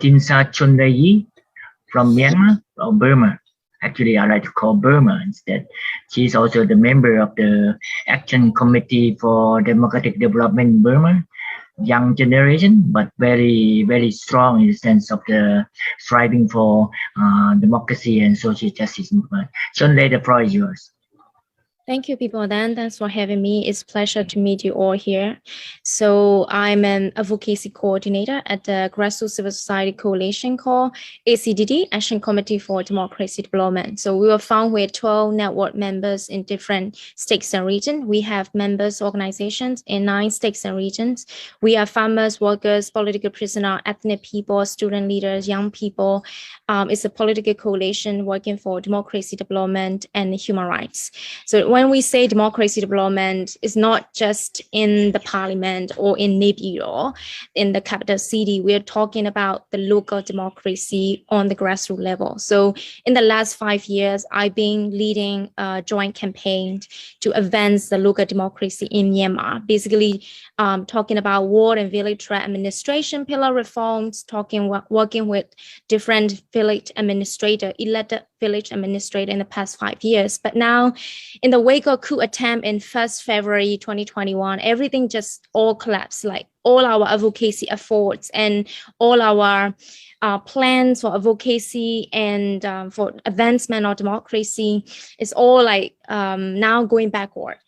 Tinsa Chonrayi from Myanmar or Burma. Actually, I like to call Burma instead. She's also the member of the Action Committee for Democratic Development in Burma. Young generation, but very, very strong in the sense of the striving for democracy and social justice movement. Chonrayi, the floor is yours. Thank you, people. Dan. Thanks for having me. It's a pleasure to meet you all here. So I'm an advocacy coordinator at the Grassroots Civil Society Coalition called ACDD, Action Committee for Democracy Development. So we were found with 12 network members in different states and regions. We have members organizations in 9 states and regions. We are farmers, workers, political prisoners, ethnic people, student leaders, young people. It's a political coalition working for democracy development and human rights. So when we say democracy development, it's not just in the parliament or in Naypyidaw, in the capital city. We're talking about the local democracy on the grassroots level. So in the last 5 years, I've been leading a joint campaign to advance the local democracy in Myanmar, basically talking about ward and village tract administration pillar reforms, working with different village administrator, elected village administrator in the past 5 years. But now in the wake of coup attempt in 1st February 2021, everything just all collapsed, like all our advocacy efforts and all our plans for advocacy and for advancement of democracy is all like now going backward.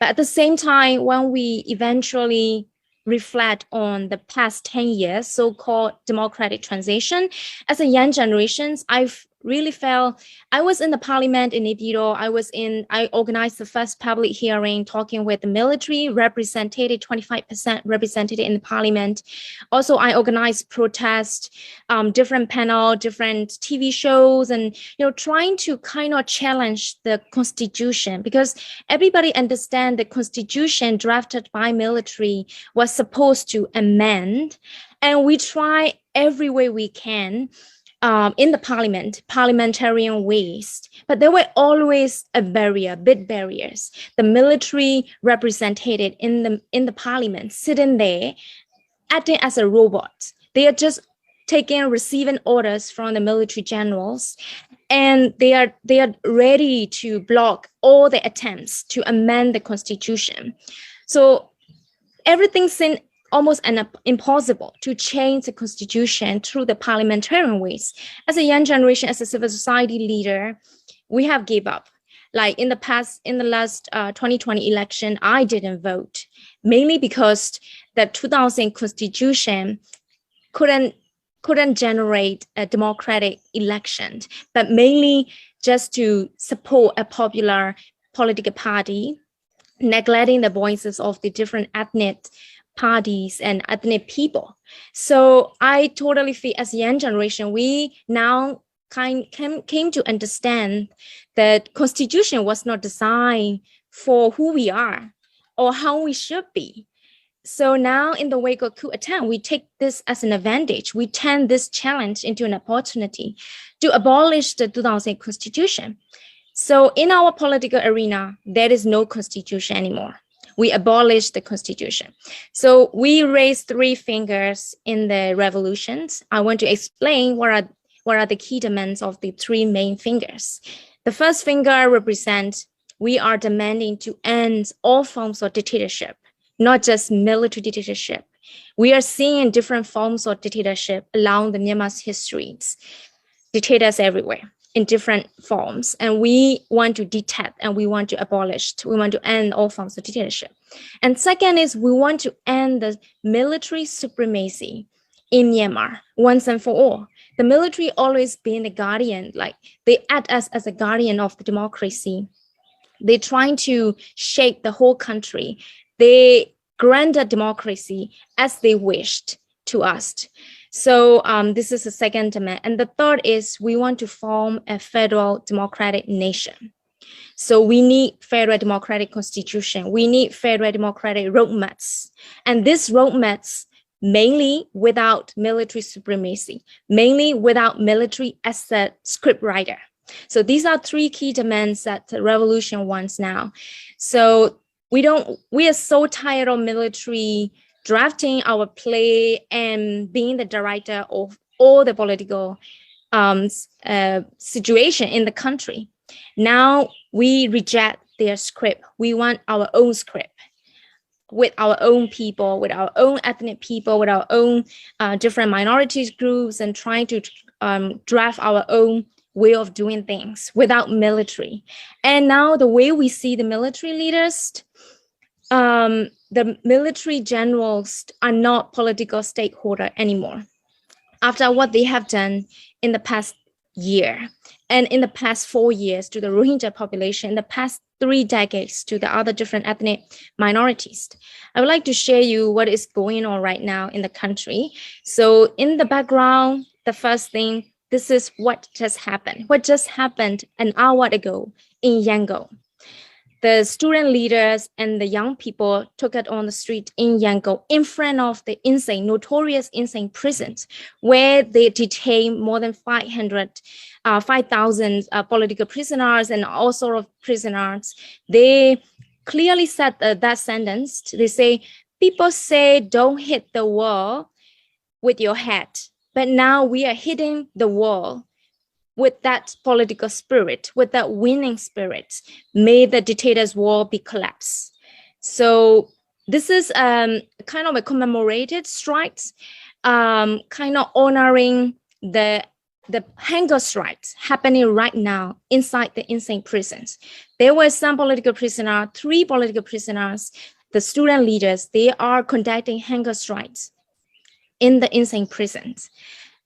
But at the same time, when we eventually reflect on the past 10 years, so-called democratic transition, as a young generations, I've really felt I was in the parliament in Naypyidaw. I organized the first public hearing talking with the military, represented 25% represented in the parliament. Also, I organized protests, different panel, different TV shows, and trying to kind of challenge the constitution, because everybody understand the constitution drafted by military was supposed to amend, and we try every way we can in the parliamentarian ways, but there were always big barriers. The military represented in the parliament, sitting there, acting as a robot. They are just receiving orders from the military generals, and they are ready to block all the attempts to amend the constitution. So everything seemed almost impossible to change the constitution through the parliamentarian ways. As a young generation, as a civil society leader, we have gave up. Like in the last 2020 election, I didn't vote, mainly because the 2000 constitution couldn't generate a democratic election, but mainly just to support a popular political party, neglecting the voices of the different ethnic parties and ethnic people. So I totally feel, as a young generation, we now came to understand that constitution was not designed for who we are or how we should be. So now in the wake of coup attempt, we take this as an advantage. We turn this challenge into an opportunity to abolish the 2000 constitution. So in our political arena, there is no constitution anymore. We abolished the constitution. So we raised 3 fingers in the revolutions. I want to explain what are the key demands of the 3 main fingers. The first finger represents we are demanding to end all forms of dictatorship, not just military dictatorship. We are seeing different forms of dictatorship along the Myanmar's histories, dictators everywhere in different forms, and we want to detect and we want to abolish. We want to end all forms of dictatorship. And second is we want to end the military supremacy in Myanmar once and for all. The military always been the guardian, like they act as a guardian of the democracy. They're trying to shape the whole country. They granted democracy as they wished to us. So this is the second demand. And the third is we want to form a federal democratic nation. So we need federal democratic constitution. We need federal democratic roadmaps. And these roadmaps mainly without military supremacy, mainly without military as a script writer. So these are 3 key demands that the revolution wants now. So we are so tired of military drafting our play and being the director of all the political situation in the country. Now we reject their script. We want our own script with our own people, with our own ethnic people, with our own different minorities groups, and trying to draft our own way of doing things without military. And now the way we see the military leaders, the military generals are not political stakeholder anymore. After what they have done in the past year and in the past 4 years to the Rohingya population, in the past 3 decades to the other different ethnic minorities, I would like to share you what is going on right now in the country. So in the background, the first thing, this is what just happened. What just happened an hour ago in Yangon. The student leaders and the young people took it on the street in Yangon in front of the notorious insane prisons, where they detained more than 5,000 political prisoners and all sorts of prisoners. They clearly said that sentence. They say, people say don't hit the wall with your head, but now we are hitting the wall with that political spirit, with that winning spirit. May the dictator's wall be collapsed. So this is kind of a commemorated strike, kind of honoring the hunger strikes happening right now inside the insane prisons. There were some political prisoners, 3 political prisoners, the student leaders, they are conducting hunger strikes in the insane prisons.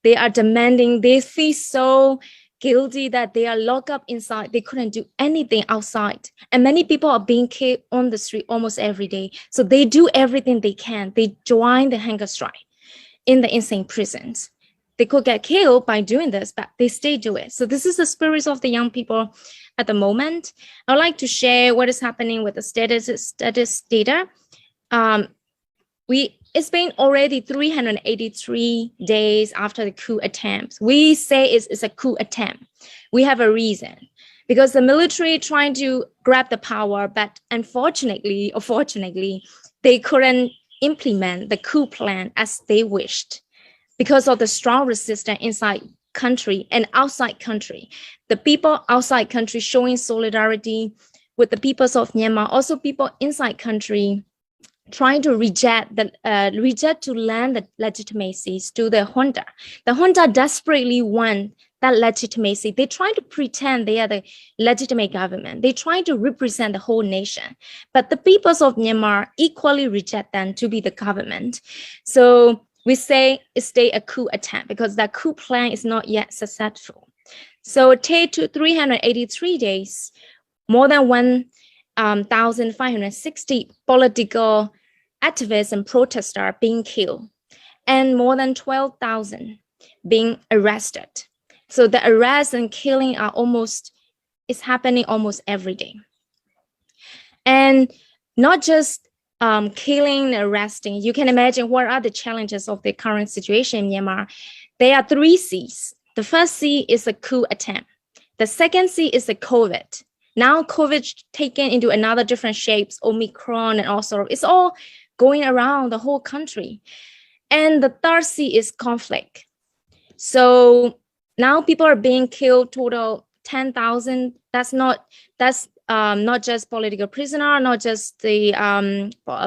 They are demanding, they feel so guilty that they are locked up inside. They couldn't do anything outside. And many people are being killed on the street almost every day. So they do everything they can. They join the hunger strike in the insane prisons. They could get killed by doing this, but they still do it. So this is the spirits of the young people at the moment. I would like to share what is happening with the status data. It's been already 383 days after the coup attempt. We say it's a coup attempt. We have a reason, because the military trying to grab the power, but unfortunately or fortunately, they couldn't implement the coup plan as they wished because of the strong resistance inside country and outside country. The people outside country showing solidarity with the peoples of Myanmar, also people inside country trying to reject to lend the legitimacies to the junta. The junta desperately want that legitimacy. They try to pretend they are the legitimate government. They try to represent the whole nation, but the peoples of Myanmar equally reject them to be the government. So we say it's a coup attempt because that coup plan is not yet successful. So take to 383 days, more than 1,560 political activists and protesters are being killed, and more than 12,000 being arrested. So the arrests and killing is happening almost every day. And not just killing, arresting. You can imagine what are the challenges of the current situation in Myanmar. There are 3 C's. The first C is a coup attempt. The second C is the COVID. Now COVID taken into another different shapes, Omicron and all sort of, it's all going around the whole country. And the third C is conflict. So now people are being killed, total 10,000. That's not just political prisoner, not just the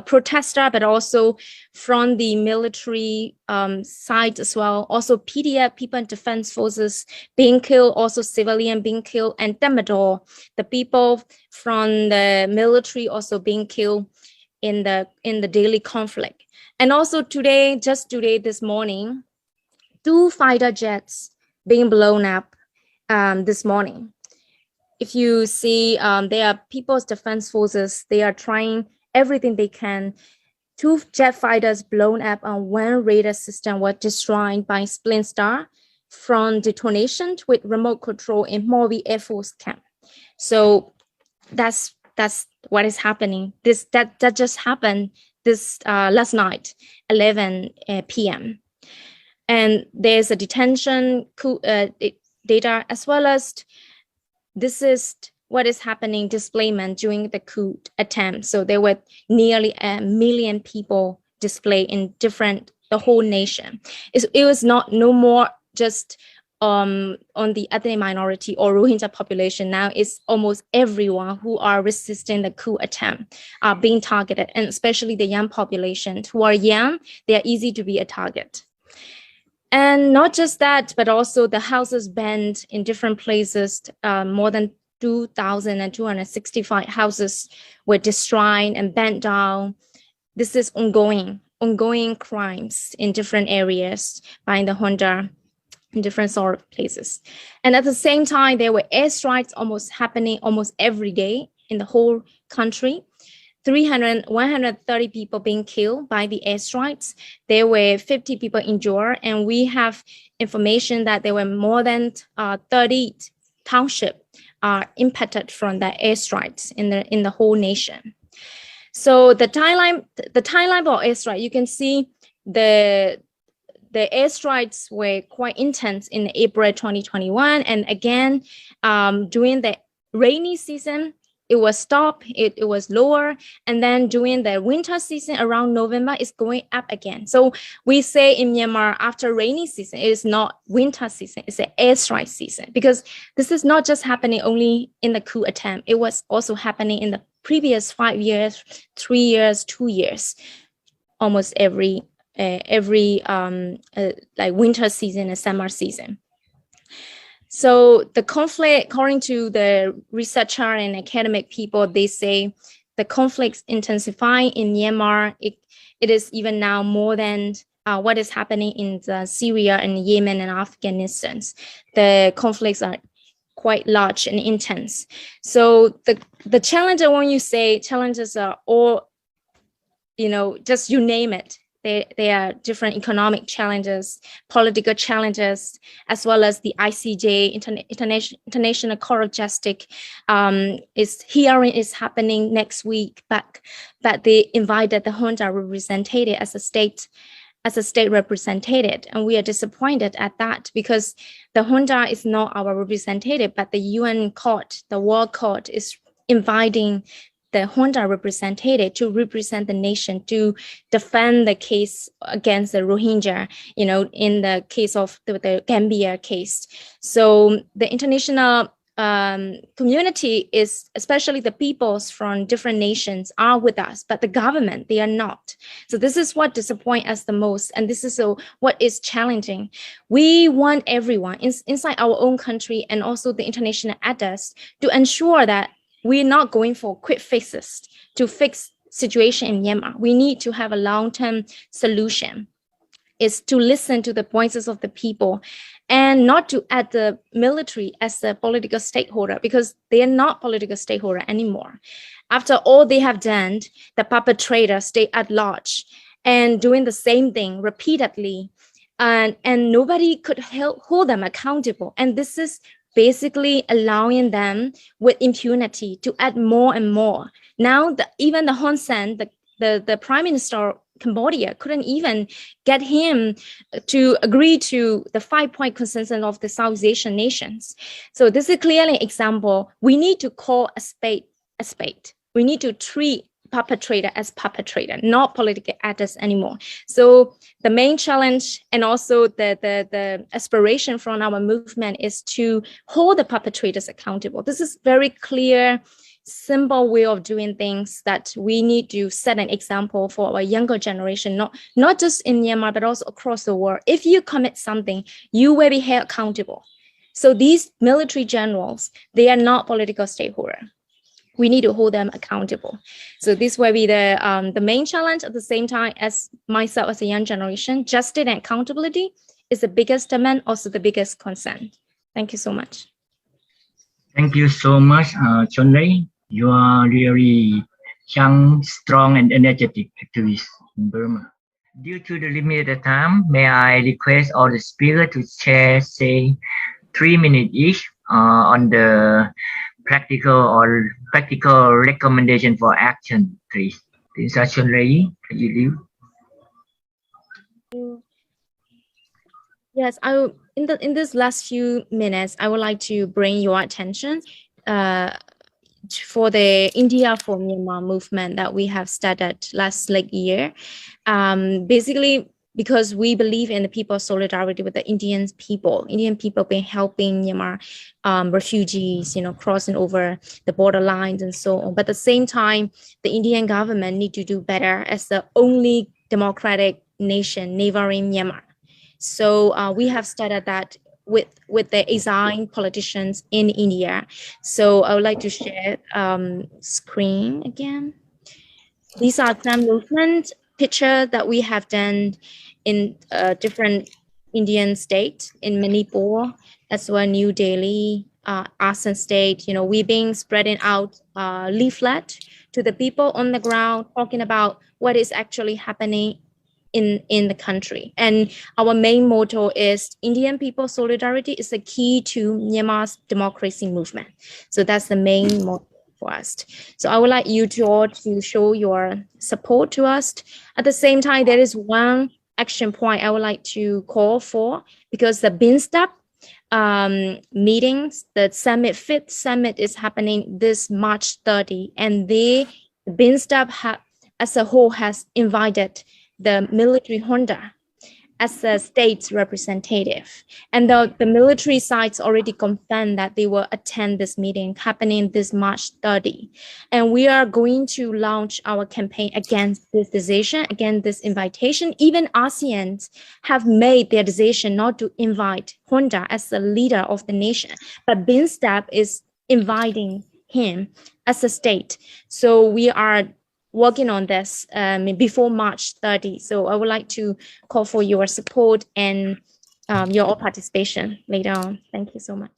protester, but also from the military side as well. Also PDF, people in defense forces being killed, also civilian being killed, and Temador, the people from the military also being killed in the daily conflict. And also today, this morning, 2 fighter jets being blown up this morning. If you see, there are people's defense forces, they are trying everything they can. 2 jet fighters blown up and 1 radar system was destroyed by Splint Star from detonation with remote control in Morvi Air Force Camp. So that's what is happening. That just happened this last night, 11 p.m. And there's a detention data, as well as this is what is happening, displacement during the coup attempt. So there were nearly 1 million people displayed in the whole nation. It was no more just on the ethnic minority or Rohingya population. Now it's almost everyone who are resisting the coup attempt are being targeted, and especially the young population who are young, they are easy to be a target. And not just that, but also the houses burned in different places. More than 2,265 houses were destroyed and burnt down. This is ongoing crimes in different areas by the junta in different sort of places. And at the same time, there were airstrikes happening almost every day in the whole country. 130 people being killed by the airstrikes. There were 50 people injured, and we have information that there were more than 30 townships impacted from the airstrikes in the whole nation. So the timeline for airstrike, you can see the airstrikes were quite intense in April 2021, and again during the rainy season, it was stopped, it was lower, and then during the winter season around November, it's going up again. So we say in Myanmar, after rainy season, it is not winter season, it's an airstrike season, because this is not just happening only in the coup attempt, it was also happening in the previous 5 years, 3 years, 2 years, almost every like winter season and summer season. So the conflict, according to the researcher and academic people, they say the conflicts intensifying in Myanmar. It is even now more than what is happening in Syria and Yemen and Afghanistan. The conflicts are quite large and intense. So the challenges, when you say challenges are all, just you name it. There are different economic challenges, political challenges, as well as the ICJ, International Court of Justice, hearing is happening next week, but they invited the junta representative as a state representative, and we are disappointed at that, because the junta is not our representative, but the UN court, the World Court, is inviting the junta representative to represent the nation, to defend the case against the Rohingya, in the case of the Gambia case. So the international community is, especially the peoples from different nations, are with us, but the government, they are not. So this is what disappoints us the most, and this is what is challenging. We want everyone inside our own country and also the international actors to ensure that we're not going for quick fixes to fix situation in Myanmar. We need to have a long-term solution. Is to listen to the voices of the people and not to add the military as a political stakeholder, because they are not political stakeholder anymore. After all they have done, the perpetrators stay at large and doing the same thing repeatedly, and nobody could hold them accountable. And this is basically allowing them with impunity to add more and more. Now, even the Hun Sen, the Prime Minister of Cambodia, couldn't even get him to agree to the 5-point consensus of the South Asian nations. So this is clearly an example. We need to call a spade a spade. We need to treat perpetrator as perpetrator, not political actors anymore. So the main challenge and also the aspiration from our movement is to hold the perpetrators accountable. This is very clear, simple way of doing things that we need to set an example for our younger generation, not just in Myanmar, but also across the world. If you commit something, you will be held accountable. So these military generals, they are not political stakeholders. We need to hold them accountable. So this will be the main challenge. At the same time, as myself as a young generation, justice and accountability is the biggest demand, also the biggest concern. Thank you so much. Thank you so much, Chonlei. You are really young, strong, and energetic activist in Burma. Due to the limited time, may I request all the speakers to share, say, 3 minutes each on the practical recommendation for action, please. Princess Chonlei, can you leave? Yes, in this last few minutes, I would like to bring your attention for the India for Myanmar movement that we have started last year. Basically, because we believe in the people's solidarity with the Indian people. Indian people been helping Myanmar refugees, crossing over the border lines and so on. But at the same time, the Indian government need to do better as the only democratic nation neighboring Myanmar. So we have started that with the ASIAN politicians in India. So I would like to share screen again. These are some movement picture that we have done in different Indian states, in Manipur, as well New Delhi, Assam state. We've been spreading out leaflet to the people on the ground, talking about what is actually happening in the country. And our main motto is Indian people solidarity is the key to Myanmar's democracy movement. So that's the main motto for us. So I would like you to all to show your support to us. At the same time, there is one action point I would like to call for, because the BINSTEP meetings, the summit, fifth summit is happening this March 30, and the BINSTEP as a whole has invited the military junta as a state representative. And the military sides already confirmed that they will attend this meeting happening this March 30. And we are going to launch our campaign against this decision, against this invitation. Even ASEANs have made their decision not to invite junta as the leader of the nation, but BINSTEP is inviting him as a state. So we are working on this before March 30. So I would like to call for your support and your participation later on. Thank you so much.